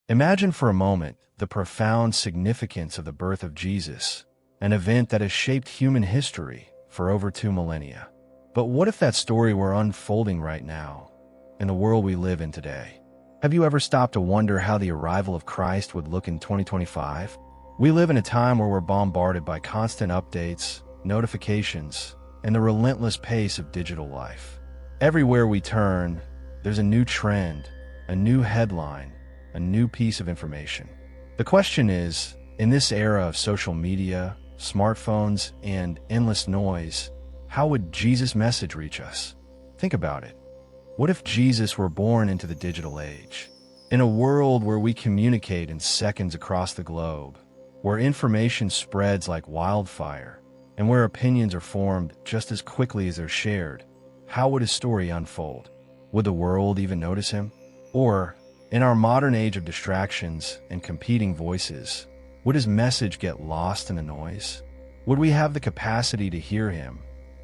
Imagine for a moment the profound significance of the birth of Jesus, an event that has shaped human history for over 2 millennia. But what if that story were unfolding right now, in the world we live in today? Have you ever stopped to wonder how the arrival of Christ would look in 2025? We live in a time where we're bombarded by constant updates, notifications, and the relentless pace of digital life. Everywhere we turn, there's a new trend, a new headline, a new piece of information. The question is, in this era of social media, smartphones, and endless noise, how would Jesus' message reach us? Think about it. What if Jesus were born into the digital age? In a world where we communicate in seconds across the globe, where information spreads like wildfire, and where opinions are formed just as quickly as they're shared, how would his story unfold? Would the world even notice him? Or, in our modern age of distractions and competing voices, would his message get lost in the noise? Would we have the capacity to hear him,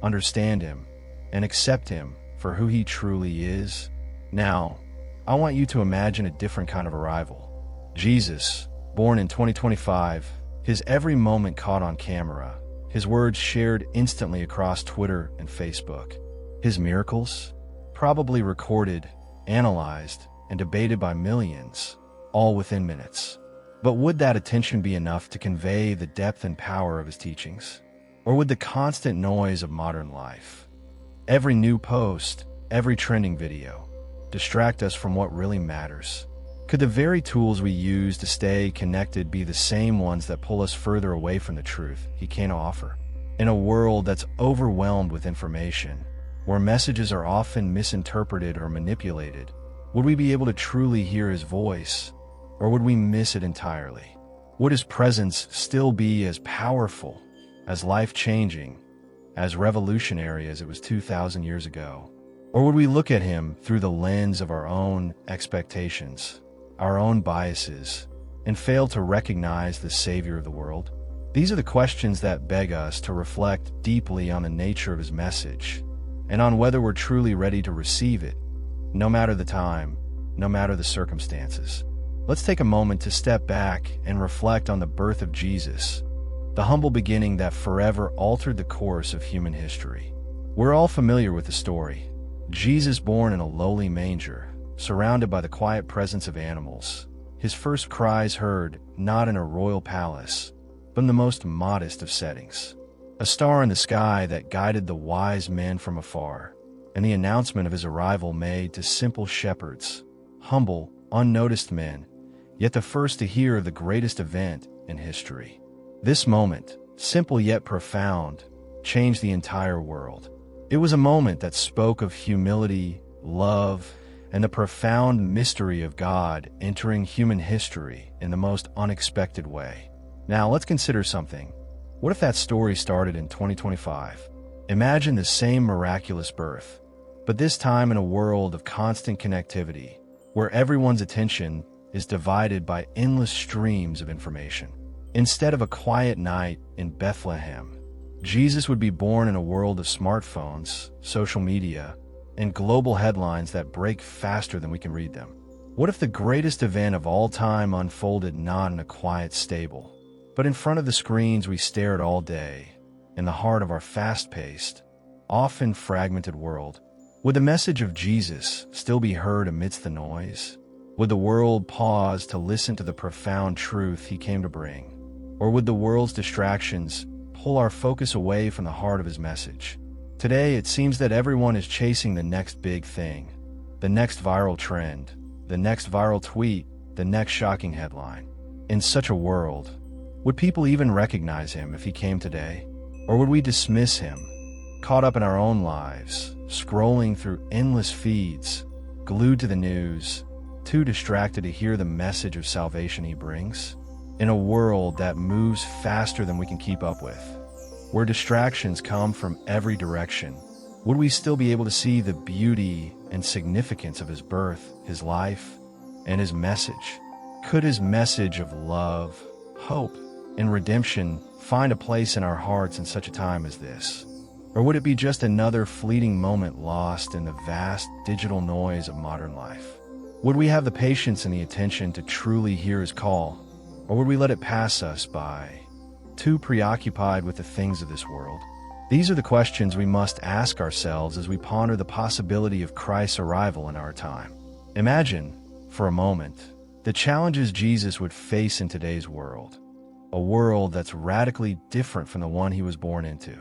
understand him, and accept him for who he truly is? Now, I want you to imagine a different kind of arrival. Jesus, born in 2025, his every moment caught on camera, his words shared instantly across Twitter and Facebook. His miracles, probably recorded, analyzed, and debated by millions, all within minutes. But would that attention be enough to convey the depth and power of his teachings? Or would the constant noise of modern life, every new post, every trending video, distract us from what really matters? Could the very tools we use to stay connected be the same ones that pull us further away from the truth he can offer? In a world that's overwhelmed with information, where messages are often misinterpreted or manipulated, would we be able to truly hear his voice, or would we miss it entirely? Would his presence still be as powerful, as life-changing, as revolutionary as it was 2,000 years ago? Or would we look at him through the lens of our own expectations, our own biases, and fail to recognize the Savior of the world? These are the questions that beg us to reflect deeply on the nature of his message, and on whether we're truly ready to receive it, no matter the time, no matter the circumstances. Let's take a moment to step back and reflect on the birth of Jesus, the humble beginning that forever altered the course of human history. We're all familiar with the story. Jesus born in a lowly manger, surrounded by the quiet presence of animals. His first cries heard not in a royal palace, but in the most modest of settings. A star in the sky that guided the wise men from afar, and the announcement of his arrival made to simple shepherds, humble, unnoticed men, yet the first to hear of the greatest event in history. This moment, simple yet profound, changed the entire world. It was a moment that spoke of humility, love, and the profound mystery of God entering human history in the most unexpected way. Now, let's consider something. What if that story started in 2025? Imagine the same miraculous birth, but this time in a world of constant connectivity, where everyone's attention is divided by endless streams of information. Instead of a quiet night in Bethlehem, Jesus would be born in a world of smartphones, social media, and global headlines that break faster than we can read them. What if the greatest event of all time unfolded not in a quiet stable, but in front of the screens we stare at all day, in the heart of our fast-paced, often fragmented world? Would the message of Jesus still be heard amidst the noise? Would the world pause to listen to the profound truth he came to bring? Or would the world's distractions pull our focus away from the heart of his message? Today, it seems that everyone is chasing the next big thing, the next viral trend, the next viral tweet, the next shocking headline. In such a world, would people even recognize him if he came today? Or would we dismiss him, caught up in our own lives, scrolling through endless feeds, glued to the news, too distracted to hear the message of salvation he brings? In a world that moves faster than we can keep up with, where distractions come from every direction, would we still be able to see the beauty and significance of his birth, his life, and his message? Could his message of love, hope, and redemption find a place in our hearts in such a time as this? Or would it be just another fleeting moment lost in the vast digital noise of modern life? Would we have the patience and the attention to truly hear his call, or would we let it pass us by, too preoccupied with the things of this world? These are the questions we must ask ourselves as we ponder the possibility of Christ's arrival in our time. Imagine, for a moment, the challenges Jesus would face in today's world, a world that's radically different from the one he was born into.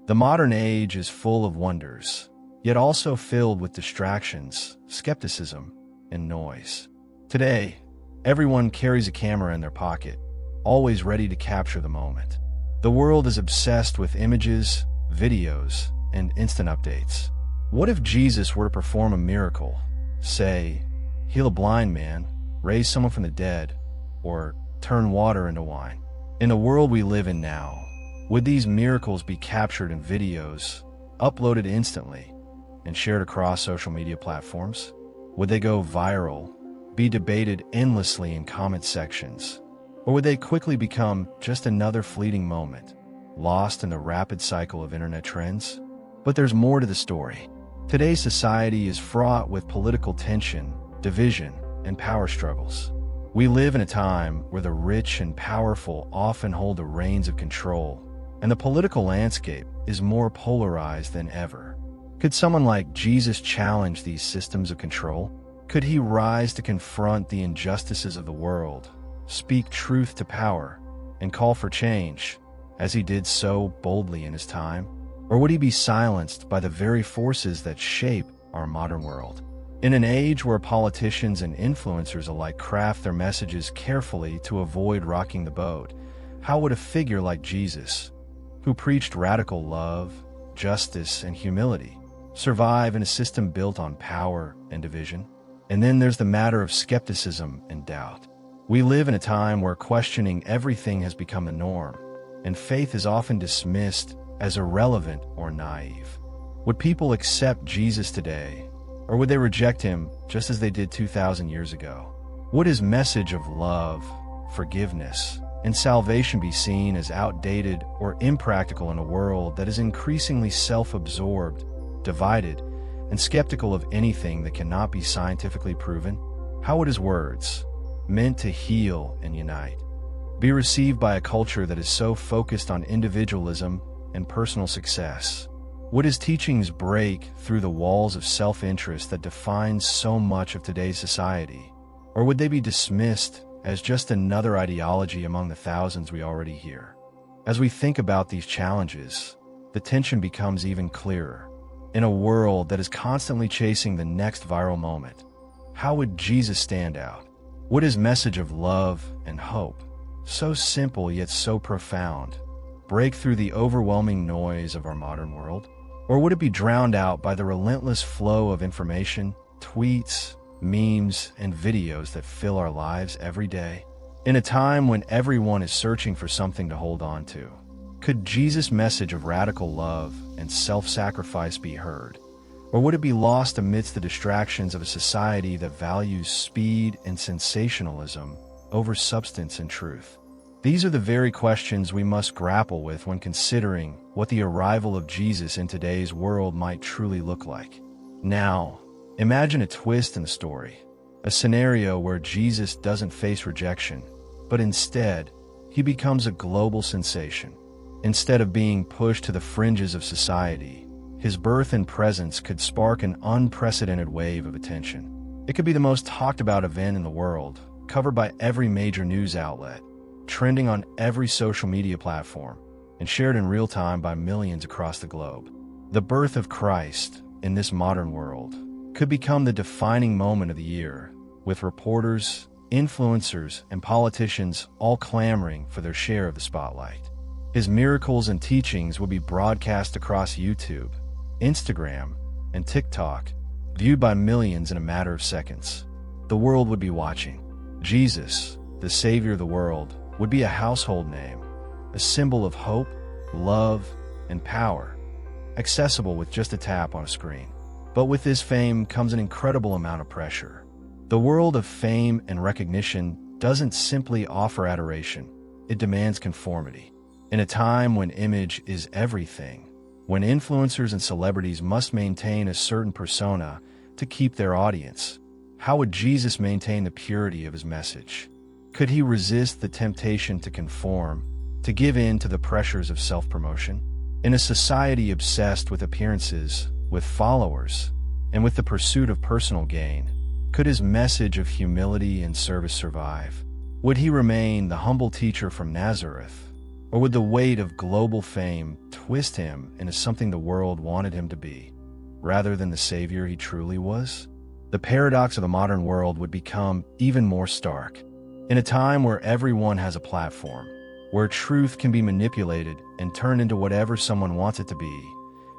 The modern age is full of wonders, yet also filled with distractions, skepticism, and noise. Today, everyone carries a camera in their pocket, always ready to capture the moment. The world is obsessed with images, videos, and instant updates. What if Jesus were to perform a miracle, say, heal a blind man, raise someone from the dead, or turn water into wine? In the world we live in now, would these miracles be captured in videos, uploaded instantly, and shared across social media platforms? Would they go viral, be debated endlessly in comment sections, or would they quickly become just another fleeting moment, lost in the rapid cycle of internet trends? But there's more to the story. Today's society is fraught with political tension, division, and power struggles. We live in a time where the rich and powerful often hold the reins of control, and the political landscape is more polarized than ever. Could someone like Jesus challenge these systems of control? Could he rise to confront the injustices of the world, speak truth to power, and call for change, as he did so boldly in his time? Or would he be silenced by the very forces that shape our modern world? In an age where politicians and influencers alike craft their messages carefully to avoid rocking the boat, how would a figure like Jesus, who preached radical love, justice, and humility, survive in a system built on power and division? And then there's the matter of skepticism and doubt. We live in a time where questioning everything has become the norm, and faith is often dismissed as irrelevant or naive. Would people accept Jesus today, or would they reject him just as they did 2,000 years ago? Would his message of love, forgiveness, and salvation be seen as outdated or impractical in a world that is increasingly self-absorbed, divided, and skeptical of anything that cannot be scientifically proven? How would his words, meant to heal and unite, be received by a culture that is so focused on individualism and personal success? Would his teachings break through the walls of self-interest that defines so much of today's society? Or would they be dismissed as just another ideology among the thousands we already hear? As we think about these challenges, the tension becomes even clearer. In a world that is constantly chasing the next viral moment, how would Jesus stand out? Would his message of love and hope, so simple yet so profound, break through the overwhelming noise of our modern world? Or would it be drowned out by the relentless flow of information, tweets, memes, and videos that fill our lives every day? In a time when everyone is searching for something to hold on to, could Jesus' message of radical love and self-sacrifice be heard? Or would it be lost amidst the distractions of a society that values speed and sensationalism over substance and truth? These are the very questions we must grapple with when considering what the arrival of Jesus in today's world might truly look like. Now, imagine a twist in the story, a scenario where Jesus doesn't face rejection, but instead, he becomes a global sensation. Instead of being pushed to the fringes of society, his birth and presence could spark an unprecedented wave of attention. It could be the most talked about event in the world, covered by every major news outlet, trending on every social media platform, and shared in real time by millions across the globe. The birth of Christ in this modern world could become the defining moment of the year, with reporters, influencers, and politicians all clamoring for their share of the spotlight. His miracles and teachings would be broadcast across YouTube, Instagram, and TikTok, viewed by millions in a matter of seconds. The world would be watching. Jesus, the Savior of the world, would be a household name, a symbol of hope, love, and power, accessible with just a tap on a screen. But with this fame comes an incredible amount of pressure. The world of fame and recognition doesn't simply offer adoration, it demands conformity. In a time when image is everything, when influencers and celebrities must maintain a certain persona to keep their audience, How would Jesus maintain the purity of his message? Could he resist the temptation to conform, to give in to the pressures of self-promotion? In a society obsessed with appearances, with followers, and with the pursuit of personal gain, could his message of humility and service survive? Would he remain the humble teacher from Nazareth? Or would the weight of global fame twist him into something the world wanted him to be, rather than the savior he truly was? The paradox of the modern world would become even more stark. In a time where everyone has a platform, where truth can be manipulated and turned into whatever someone wants it to be,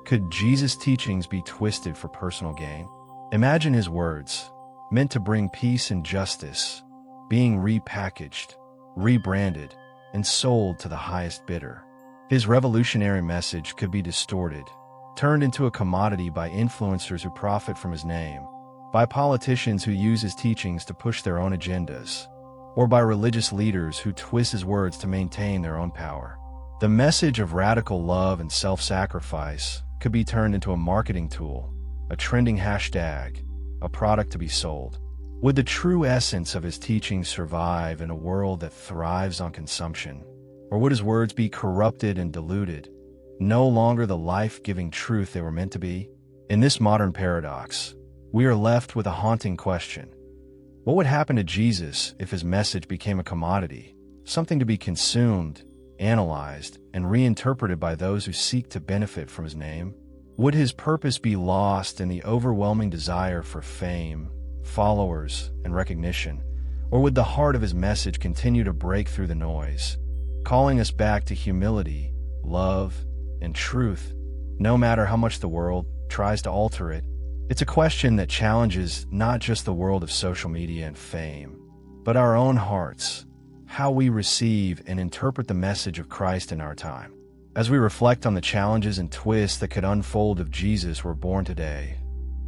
could Jesus' teachings be twisted for personal gain? Imagine his words, meant to bring peace and justice, being repackaged, rebranded, and sold to the highest bidder. His revolutionary message could be distorted, turned into a commodity by influencers who profit from his name, by politicians who use his teachings to push their own agendas, or by religious leaders who twist his words to maintain their own power. The message of radical love and self-sacrifice could be turned into a marketing tool, a trending hashtag, a product to be sold. Would the true essence of his teachings survive in a world that thrives on consumption? Or would his words be corrupted and diluted, no longer the life-giving truth they were meant to be? In this modern paradox, we are left with a haunting question. What would happen to Jesus if his message became a commodity, something to be consumed, analyzed, and reinterpreted by those who seek to benefit from his name? Would his purpose be lost in the overwhelming desire for fame, followers, and recognition? Or would the heart of his message continue to break through the noise, calling us back to humility, love, and truth, no matter how much the world tries to alter it? It's a question that challenges not just the world of social media and fame, but our own hearts, how we receive and interpret the message of Christ in our time. As we reflect on the challenges and twists that could unfold if Jesus were born today,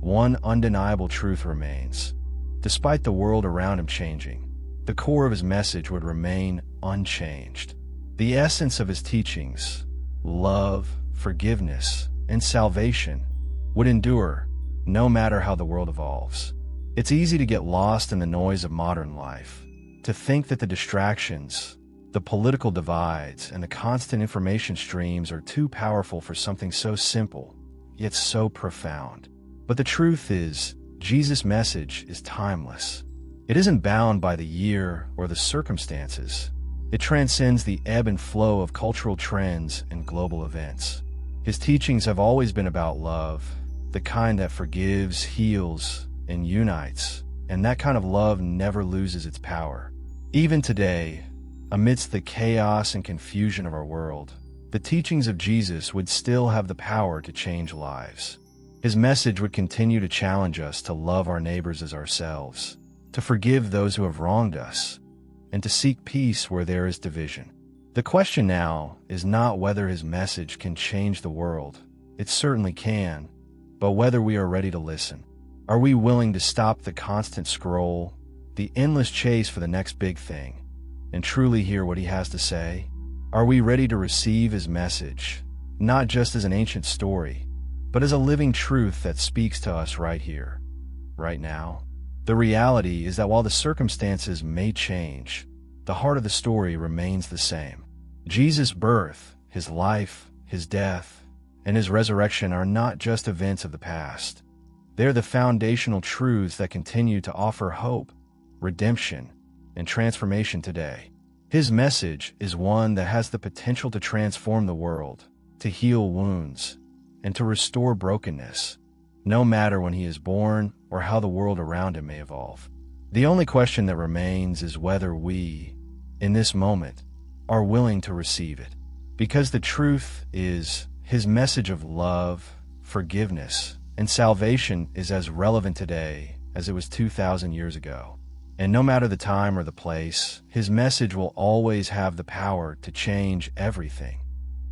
one undeniable truth remains. Despite the world around him changing, the core of his message would remain unchanged. The essence of his teachings, love, forgiveness, and salvation, would endure, no matter how the world evolves. It's easy to get lost in the noise of modern life, to think that the distractions, the political divides, and the constant information streams are too powerful for something so simple, yet so profound. But the truth is, Jesus' message is timeless. It isn't bound by the year or the circumstances. It transcends the ebb and flow of cultural trends and global events. His teachings have always been about love, the kind that forgives, heals, and unites, and that kind of love never loses its power. Even today, amidst the chaos and confusion of our world, the teachings of Jesus would still have the power to change lives. His message would continue to challenge us to love our neighbors as ourselves, to forgive those who have wronged us, and to seek peace where there is division. The question now is not whether his message can change the world. It certainly can, but whether we are ready to listen. Are we willing to stop the constant scroll, the endless chase for the next big thing, and truly hear what he has to say? Are we ready to receive his message, not just as an ancient story, but as a living truth that speaks to us right here, right now? The reality is that while the circumstances may change, the heart of the story remains the same. Jesus' birth, his life, his death, and his resurrection are not just events of the past. They're the foundational truths that continue to offer hope, redemption, and transformation today. His message is one that has the potential to transform the world, to heal wounds, and to restore brokenness, no matter when he is born or how the world around him may evolve. The only question that remains is whether we, in this moment, are willing to receive it. Because the truth is, his message of love, forgiveness, and salvation is as relevant today as it was 2,000 years ago. And no matter the time or the place, his message will always have the power to change everything,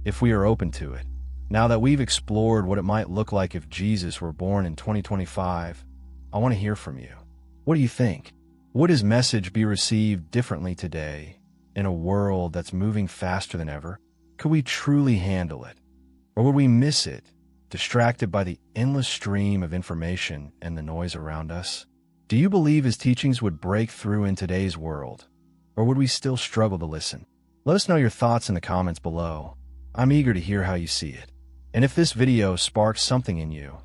if we are open to it. Now that we've explored what it might look like if Jesus were born in 2025, I want to hear from you. What do you think? Would his message be received differently today, in a world that's moving faster than ever? Could we truly handle it? Or would we miss it, distracted by the endless stream of information and the noise around us? Do you believe his teachings would break through in today's world, or would we still struggle to listen? Let us know your thoughts in the comments below. I'm eager to hear how you see it. And if this video sparked something in you,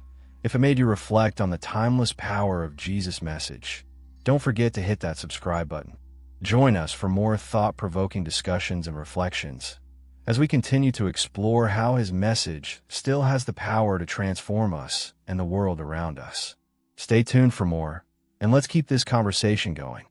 if it made you reflect on the timeless power of Jesus' message, don't forget to hit that subscribe button. Join us for more thought-provoking discussions and reflections as we continue to explore how his message still has the power to transform us and the world around us. Stay tuned for more, and let's keep this conversation going.